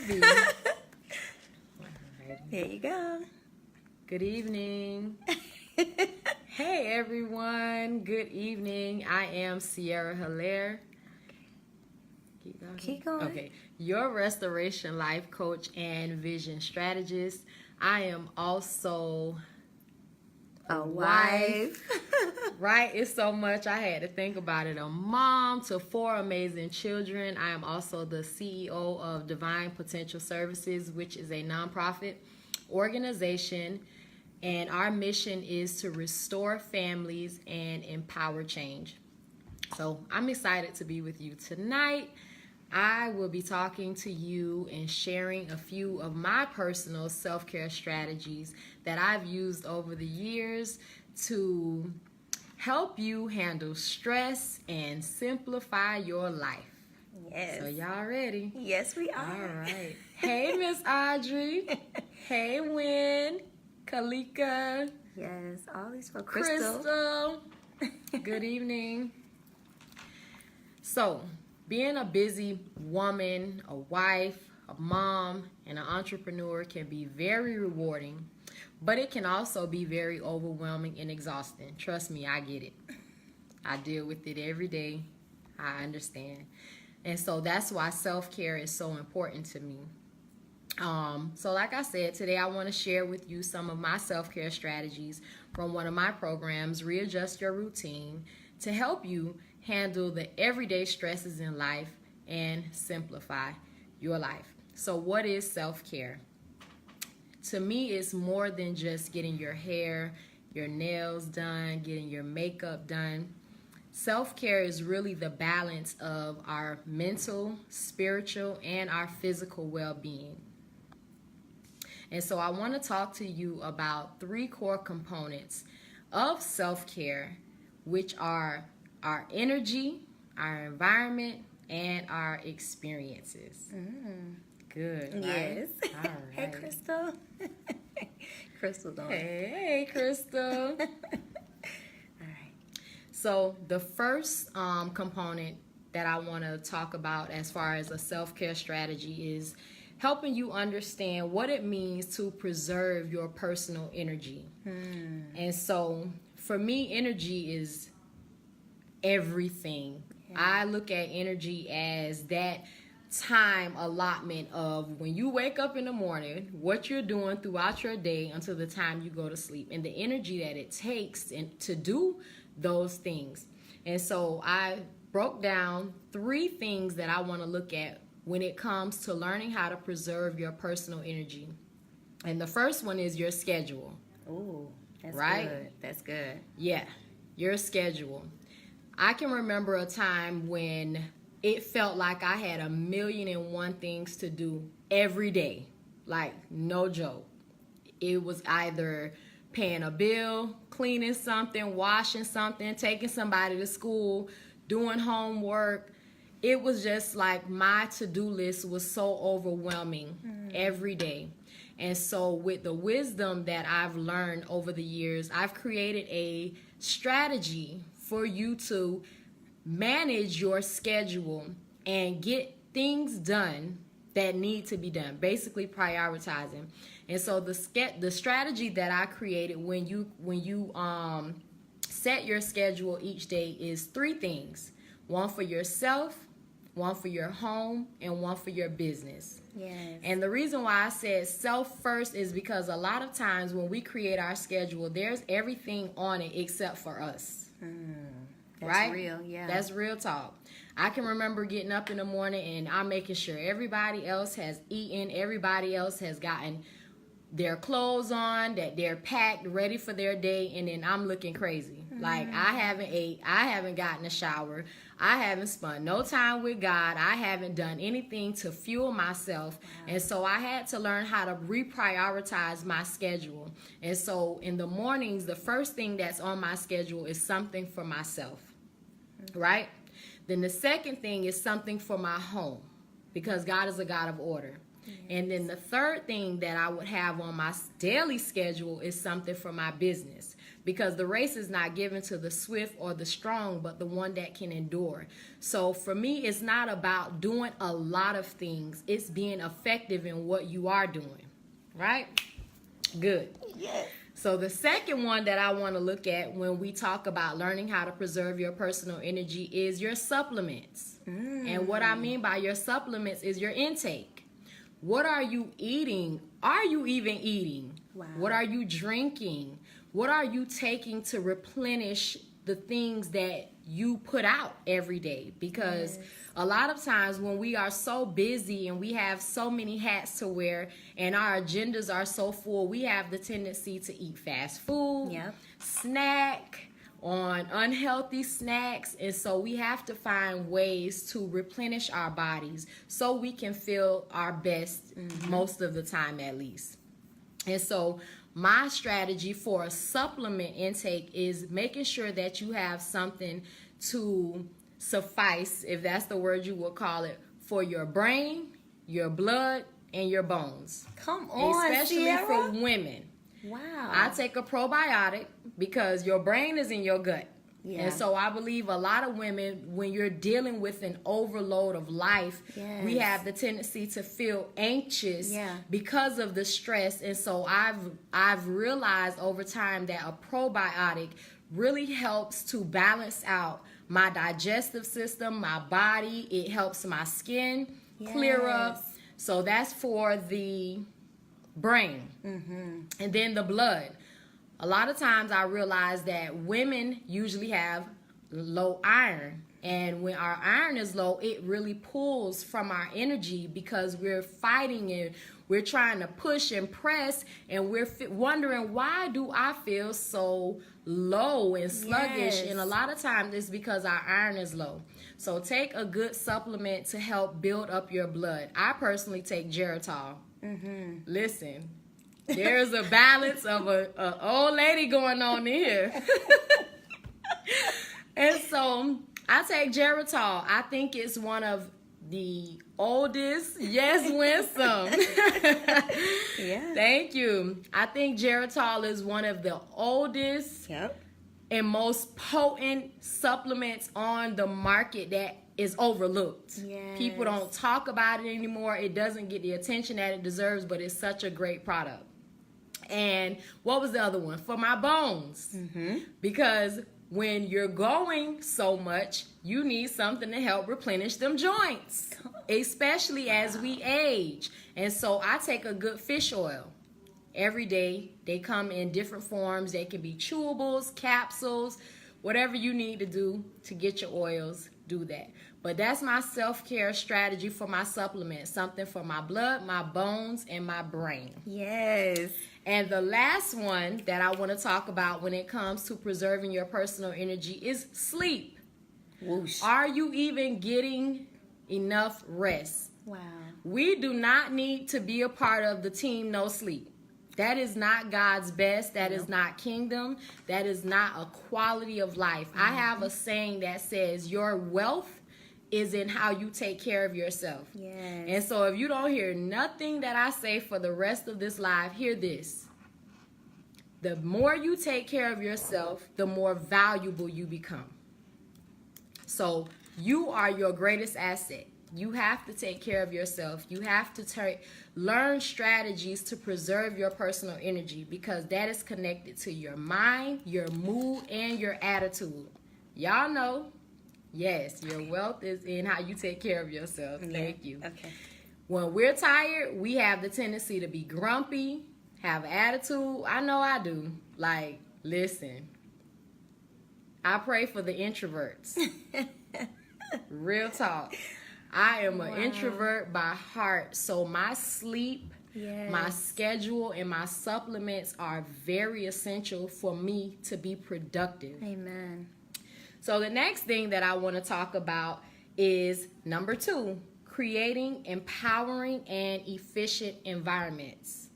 be. There you go. Good evening. Hey everyone, good evening. I am Sierra Hilaire. Keep going. Okay, your restoration life coach and vision strategist. I am also a wife. Right? It's so much I had to think about it. A mom to 4 amazing children. I am also the CEO of Divine Potential Services, which is a nonprofit organization. And our mission is to restore families and empower change. So I'm excited to be with you tonight. I will be talking to you and sharing a few of my personal self-care strategies that I've used over the years to help you handle stress and simplify your life. Yes. So y'all ready? Yes, we are. All right. Hey, Miss Audrey. Hey, Wynn. Kalika. Yes, all these for Crystal. Good evening. So, being a busy woman, a wife, a mom, and an entrepreneur can be very rewarding, but it can also be very overwhelming and exhausting. Trust me, I get it. I deal with it every day. I understand. And so that's why self-care is so important to me. So like I said, today I want to share with you some of my self-care strategies from one of my programs, Readjust Your Routine, to help you handle the everyday stresses in life and simplify your life. So what is self-care? To me, it's more than just getting your hair, your nails done, getting your makeup done. Self-care is really the balance of our mental, spiritual, and our physical well-being. And so I want to talk to you about 3 core components of self-care, which are our energy, our environment, and our experiences. Good, right? Yes. All right. Hey, Crystal. Crystal doing. Hey, Crystal. All right. So the first component that I want to talk about as far as a self-care strategy is helping you understand what it means to preserve your personal energy. And so for me, energy is everything. Yeah. I look at energy as that time allotment of when you wake up in the morning, what you're doing throughout your day until the time you go to sleep, and the energy that it takes to do those things. And so I broke down 3 things that I want to look at when it comes to learning how to preserve your personal energy. And the first one is your schedule. Ooh, that's right? Good. That's good. Yeah, your schedule. I can remember a time when it felt like I had 1,000,001 things to do every day. Like, no joke. It was either paying a bill, cleaning something, washing something, taking somebody to school, doing homework. It was just like my to-do list was so overwhelming every day. And so with the wisdom that I've learned over the years, I've created a strategy for you to manage your schedule and get things done that need to be done, basically prioritizing. And so the strategy that I created when you set your schedule each day is 3 things. 1 for yourself, 1 for your home, and 1 for your business. Yes. And the reason why I said self first is because a lot of times when we create our schedule, there's everything on it except for us. That's right? real, yeah. That's real talk. I can remember getting up in the morning and I'm making sure everybody else has eaten, everybody else has gotten their clothes on, that they're packed, ready for their day, and then I'm looking crazy. Like, I haven't ate, I haven't gotten a shower, I haven't spent no time with God, I haven't done anything to fuel myself. Wow. And so I had to learn how to reprioritize my schedule. And so in the mornings, the first thing that's on my schedule is something for myself, right? Then the second thing is something for my home, because God is a God of order. Yes. And then the third thing that I would have on my daily schedule is something for my business, because the race is not given to the swift or the strong, but the one that can endure. So for me, it's not about doing a lot of things. It's being effective in what you are doing, right? Good. Yes. So the second one that I want to look at when we talk about learning how to preserve your personal energy is your supplements. And what I mean by your supplements is your intake. What are you eating? Are you even eating? Wow. What are you drinking? What are you taking to replenish the things that you put out every day? Because a lot of times when we are so busy and we have so many hats to wear and our agendas are so full, we have the tendency to eat fast food, snack on unhealthy snacks. And so we have to find ways to replenish our bodies so we can feel our best most of the time, at least. And so my strategy for a supplement intake is making sure that you have something to suffice, if that's the word you would call it, for your brain, your blood, and your bones. Come on, especially Sierra. for women. Wow. I take a probiotic because your brain is in your gut. Yeah. And so I believe a lot of women, when you're dealing with an overload of life, we have the tendency to feel anxious because of the stress. And so I've realized over time that a probiotic really helps to balance out my digestive system, my body. It helps my skin clear up. So that's for the brain. And then the blood. A lot of times I realize that women usually have low iron. And when our iron is low, it really pulls from our energy because we're fighting and we're trying to push and press. And we're wondering, why do I feel so low and sluggish? And a lot of times it's because our iron is low. So take a good supplement to help build up your blood. I personally take Geritol. Listen. There's a balance of a old lady going on in here. And so I take Geritol. I think it's one of the oldest. Yes, Winsome. Thank you. I think Geritol is one of the oldest and most potent supplements on the market that is overlooked. People don't talk about it anymore. It doesn't get the attention that it deserves, but it's such a great product. And what was the other one? For my bones. Because when you're going so much, you need something to help replenish them joints, especially as we age. And so I take a good fish oil every day. They come in different forms. They can be chewables, capsules, whatever you need to do to get your oils, do that. But that's my self-care strategy for my supplements. Something for my blood, my bones, and my brain. Yes. And the last one that I want to talk about when it comes to preserving your personal energy is sleep. Whoosh. Are you even getting enough rest? Wow. We do not need to be a part of the team no sleep. That is not God's best. That is not kingdom. That is not a quality of life. I have a saying that says your wealth is in how you take care of yourself. And so if you don't hear nothing that I say for the rest of this live, hear this. The more you take care of yourself, the more valuable you become. So you are your greatest asset. You have to take care of yourself. You have to learn strategies to preserve your personal energy because that is connected to your mind, your mood, and your attitude. Y'all know. Yes, your wealth is in how you take care of yourself. Thank you. Okay. When we're tired, we have the tendency to be grumpy, have attitude. I know I do. Like, listen, I pray for the introverts. Real talk. I am an introvert by heart, so my sleep, my schedule, and my supplements are very essential for me to be productive. Amen. So the next thing that I want to talk about is number 2, creating empowering and efficient environments.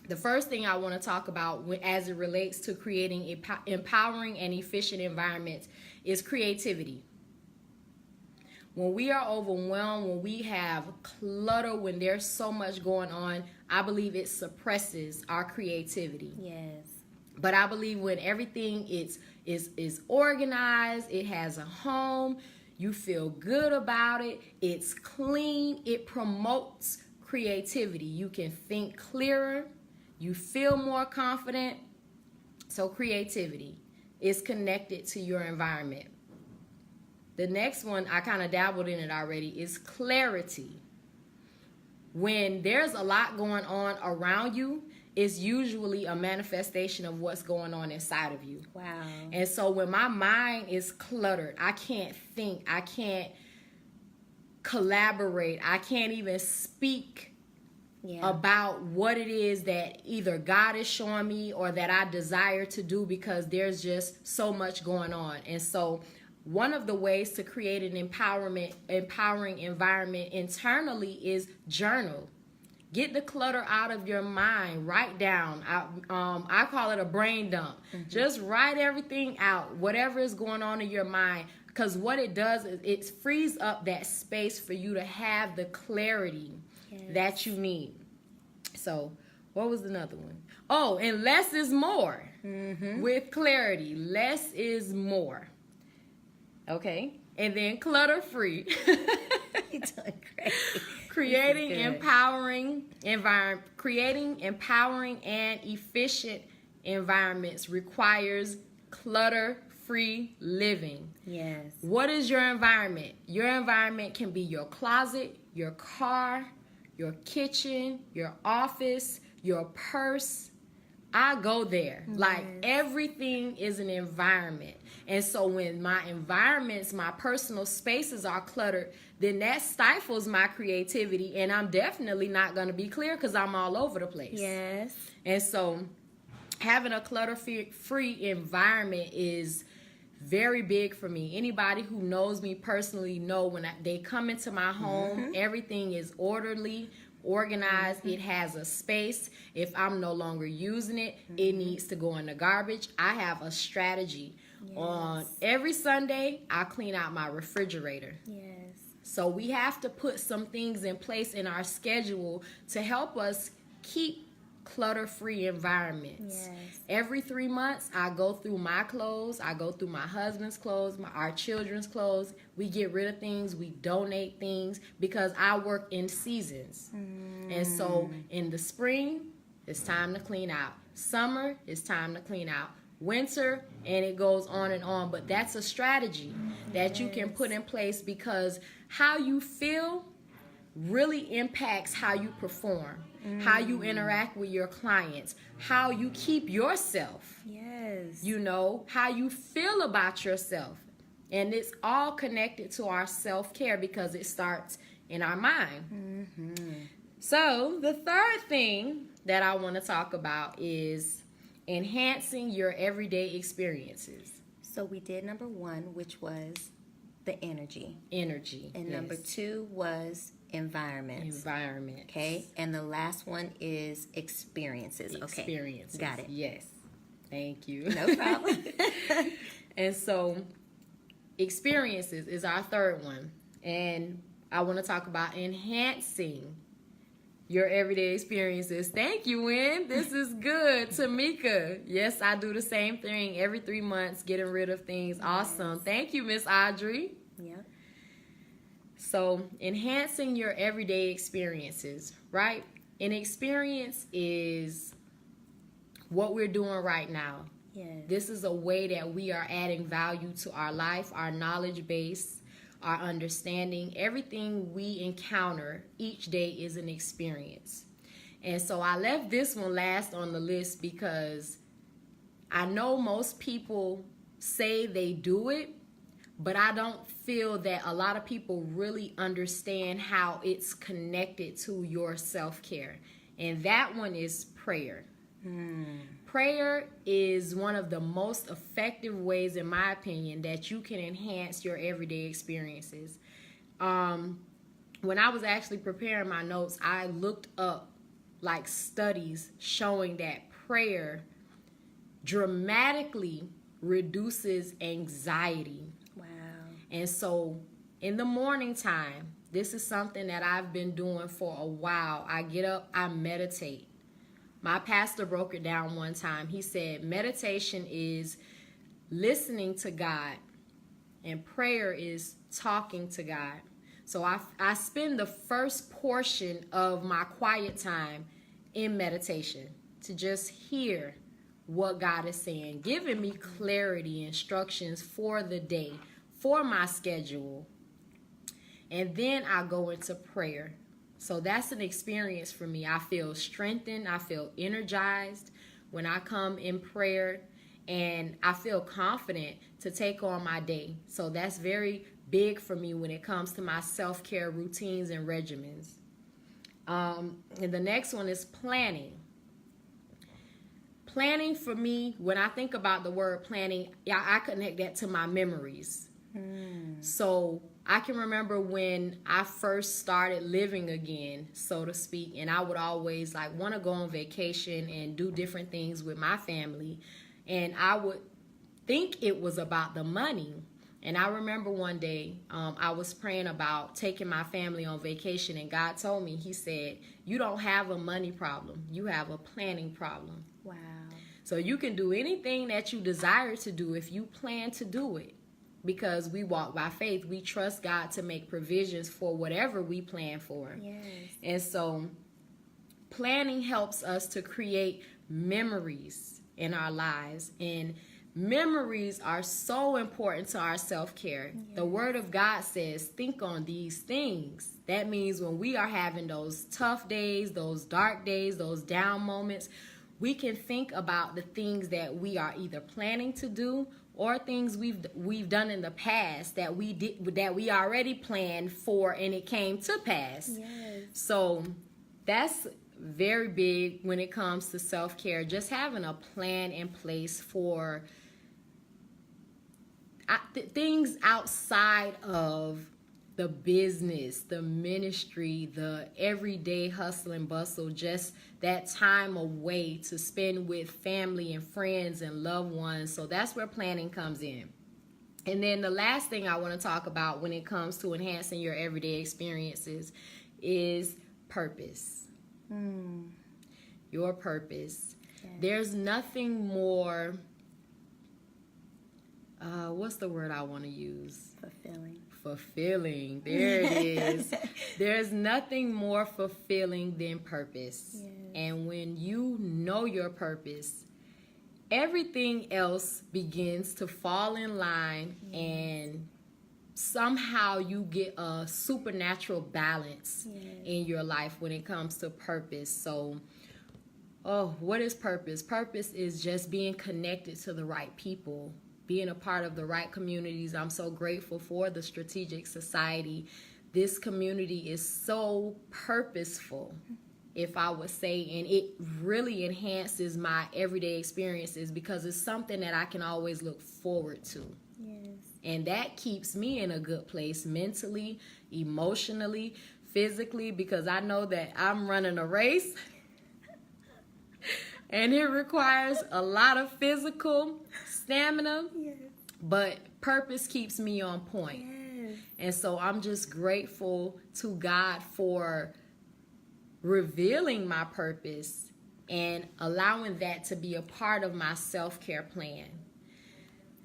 The first thing I want to talk about as it relates to creating empowering and efficient environments is creativity. When we are overwhelmed, when we have clutter, when there's so much going on, I believe it suppresses our creativity. Yes. But I believe when everything is organized, it has a home, you feel good about it, it's clean, it promotes creativity. You can think clearer, you feel more confident. So creativity is connected to your environment. The next one, I kind of dabbled in it already, is clarity. When there's a lot going on around you, it's usually a manifestation of what's going on inside of you. Wow. And so when my mind is cluttered, I can't think, I can't collaborate, I can't even speak about what it is that either God is showing me or that I desire to do, because there's just so much going on. And so one of the ways to create an empowering environment internally is journal. Get the clutter out of your mind. Write down. I call it a brain dump. Mm-hmm. Just write everything out, whatever is going on in your mind, because what it does is it frees up that space for you to have the clarity that you need. So what was another one? Oh, and less is more. Mm-hmm. With clarity, less is more. Okay, and then clutter free. You're doing great. Creating empowering and efficient environments requires clutter-free living. Yes. What is your environment? Your environment can be your closet, your car, your kitchen, your office, your purse. I go there. Yes. Like, everything is an environment. And so when my environments, my personal spaces are cluttered, then that stifles my creativity, and I'm definitely not going to be clear because I'm all over the place. Yes. And so having a clutter-free environment is very big for me. Anybody who knows me personally know when they come into my home, everything is orderly, organized. It has a space. If I'm no longer using it, it needs to go in the garbage. I have a strategy. Yes. On every Sunday, I clean out my refrigerator. Yes. So we have to put some things in place in our schedule to help us keep clutter-free environments. Yes. Every 3 months, I go through my clothes. I go through my husband's clothes, our children's clothes. We get rid of things. We donate things because I work in seasons. And so in the spring, it's time to clean out. Summer, it's time to clean out. Winter, and it goes on and on. But that's a strategy that you can put in place, because how you feel really impacts how you perform, how you interact with your clients, how you keep yourself. Yes. You know, how you feel about yourself. And it's all connected to our self-care because it starts in our mind. So the third thing that I want to talk about is enhancing your everyday experiences. So we did number 1, which was the energy. And number 2 was environment. Okay. And the last one is experiences. Okay. Got it. Yes. Thank you. No problem. And so experiences is our third one. And I want to talk about enhancing your everyday experiences. Thank you, Wynn. This is good. Tamika. Yes, I do the same thing every 3 months, getting rid of things. Awesome. Thank you, Miss Audrey. Yeah. So enhancing your everyday experiences, right? An experience is what we're doing right now. Yes. This is a way that we are adding value to our life, our knowledge base, our understanding. Everything we encounter each day is an experience. And so I left this one last on the list because I know most people say they do it, but I don't feel that a lot of people really understand how it's connected to your self-care. And that one is prayer. Prayer is one of the most effective ways, in my opinion, that you can enhance your everyday experiences. When I was actually preparing my notes, I looked up like studies showing that prayer dramatically reduces anxiety. Wow. And so in the morning time, this is something that I've been doing for a while. I get up, I meditate. My pastor broke it down one time. He said meditation is listening to God and prayer is talking to God. So I spend the first portion of my quiet time in meditation to just hear what God is saying, giving me clarity, instructions for the day, for my schedule. And then I go into prayer. So that's an experience for me. I feel strengthened. I feel energized when I come in prayer, and I feel confident to take on my day. So that's very big for me when it comes to my self-care routines and regimens. And the next one is planning. Planning for me, when I think about the word planning, I connect that to my memories. So I can remember when I first started living again, so to speak, and I would always want to go on vacation and do different things with my family, and I would think it was about the money. And I remember one day I was praying about taking my family on vacation, and God told me, he said, you don't have a money problem, you have a planning problem. Wow. So you can do anything that you desire to do if you plan to do it. Because we walk by faith, we trust God to make provisions for whatever we plan for. Yes. And so planning helps us to create memories in our lives. And memories are so important to our self-care. Yes. The Word of God says, think on these things. That means when we are having those tough days, those dark days, those down moments, we can think about the things that we are either planning to do or things we've done in the past that we already planned for and it came to pass. Yes. So that's very big when it comes to self-care. Just having a plan in place for things outside of the business, the ministry, the everyday hustle and bustle, just that time away to spend with family and friends and loved ones. So that's where planning comes in. And then the last thing I want to talk about when it comes to enhancing your everyday experiences is purpose. Your purpose. Yes. There's nothing more, what's the word I want to use? Fulfilling. There it is. There's nothing more fulfilling than purpose. Yes. And when you know your purpose, everything else begins to fall in line. Yes. And somehow you get a supernatural balance. Yes. In your life when it comes to purpose. So, what is purpose? Purpose is just being connected to the right people, being a part of the right communities. I'm so grateful for the Strategic Society. This community is so purposeful, if I would say, and it really enhances my everyday experiences because it's something that I can always look forward to. Yes. And that keeps me in a good place mentally, emotionally, physically, because I know that I'm running a race and it requires a lot of physical stamina, yes. But purpose keeps me on point. Yes. And so I'm just grateful to God for revealing my purpose and allowing that to be a part of my self-care plan.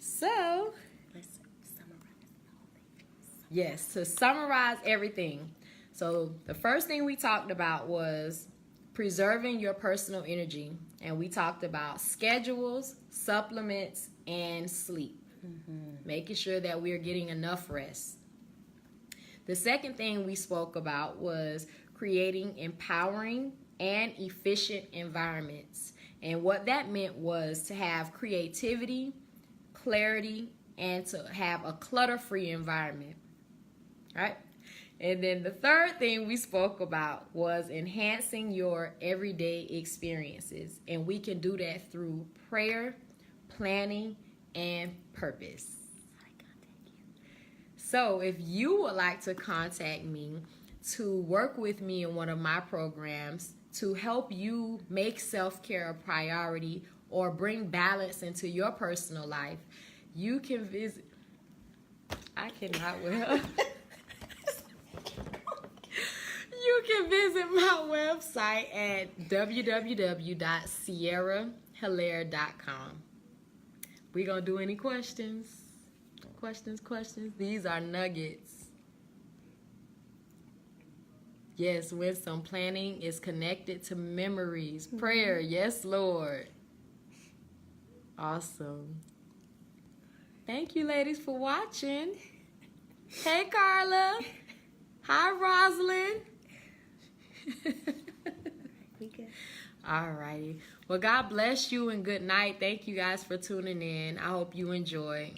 So, let's summarize all things. Yes, to summarize everything. So the first thing we talked about was preserving your personal energy. And we talked about schedules, supplements, and sleep. Making sure that we're getting enough rest. The second thing we spoke about was creating empowering and efficient environments. And what that meant was to have creativity, clarity, and to have a clutter-free environment. All right? And then the third thing we spoke about was enhancing your everyday experiences. And we can do that through prayer, planning, and purpose. So if you would like to contact me to work with me in one of my programs to help you make self-care a priority or bring balance into your personal life, you can visit... I cannot well... You can visit my website at www.sierrahilaire.com. We gonna do any questions? Questions. These are nuggets. Yes, wisdom planning is connected to memories. Prayer, yes, Lord. Awesome. Thank you, ladies, for watching. Hey, Carla. Hi, Rosalind. We good. All righty. Well, God bless you and good night. Thank you guys for tuning in. I hope you enjoy.